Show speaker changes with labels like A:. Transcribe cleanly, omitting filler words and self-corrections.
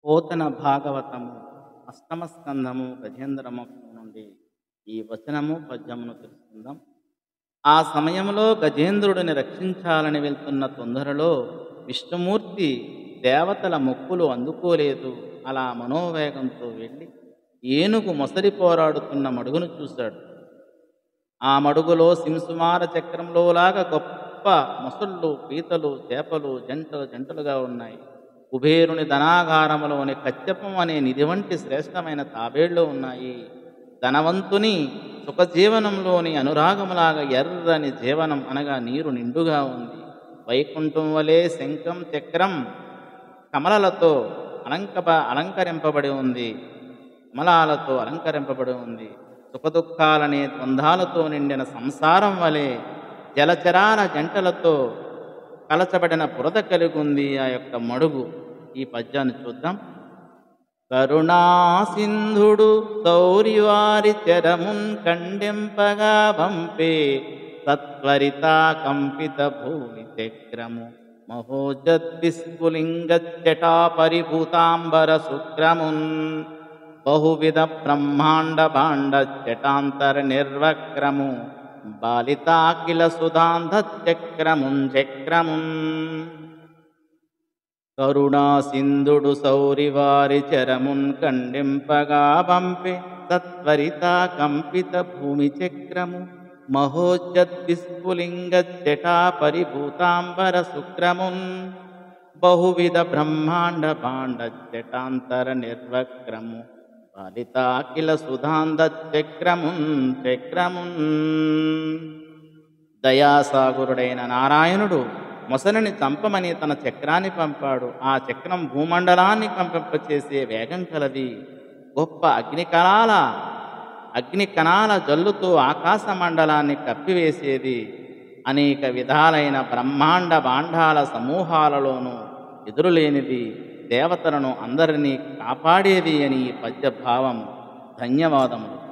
A: పోతన భాగవతము అష్టమ స్కంధము గజేంద్రమోక్షం నుండి ఈ వచనము పద్యమును తెలుసుకుందాం. ఆ సమయంలో గజేంద్రుడిని రక్షించాలని వెళ్తున్న తొందరలో విష్ణుమూర్తి దేవతల మొక్కులు అందుకోలేదు. అలా మనోవేగంతో వెళ్ళి ఏనుగు మొసలి పోరాడుతున్న మడుగును చూశాడు. ఆ మడుగులో సింసుమార చక్రంలోలాగా గొప్ప మొసళ్ళు, పీతలు, చేపలు జంటలు జంటలుగా ఉన్నాయి. కుబేరుని ధనాగారములోని కచ్చపం అనే నిధి వంటి శ్రేష్టమైన తాబేళ్లు ఉన్నాయి. ధనవంతుని సుఖజీవనంలోని అనురాగములాగా ఎర్రని జీవనం అనగా నీరు నిండుగా ఉంది. వైకుంఠం వలె శంఖం చక్రం కమలలతో అలంకరింపబడి ఉంది. కమలాలతో అలంకరింపబడి ఉంది. సుఖదుఖాలనే ద్వంద్వాలతో నిండిన సంసారం వలె జలచరాల జంటలతో కలచబడిన బురద కలిగి ఉంది ఆ యొక్క మడుగు. ఈ పద్యాన్ని చూద్దాం. కరుణా సింధుడు సౌరివారి చెరమున్ కండెంపగా పంపే సత్వరిత కంపిత భూమి చక్రము మహోజద్విస్ఫులింగ జటా పరిభూతాంబర శుక్రమున్ బహువిధ బ్రహ్మాండ భాండ జటాంతర నిర్వక్రము బాలితాకిల సుధాంధ చక్రమున్ చక్రమున్. కరుణా సింధుడు సౌరివారి చరమున్ కండింపగా పంపే సత్వరిత కంపిత భూమి చక్రము మహోజ్జద్విస్ఫులింగ జటా పరిభూతాంబర శుక్రమున్ బహువిధ బ్రహ్మాండ భాండ జటాంతర నిర్వక్రము బాలితాకిల సుధాంధ చక్రమున్ చక్రమున్. దయాసాగురుడైన నారాయణుడు మొసలిని చంపమని తన చక్రాన్ని పంపాడు. ఆ చక్రం భూమండలాన్ని కంపింపచేసే వేగం కలది. గొప్ప అగ్ని కణాల జల్లుతో ఆకాశ మండలాన్ని కప్పివేసేది. అనేక విధాలైన బ్రహ్మాండ భాండాల సమూహాలలోనూ ఎదురులేనిది. దేవతలను అందరినీ కాపాడేది అని ఈ పద్య భావం. ధన్యవాదములు.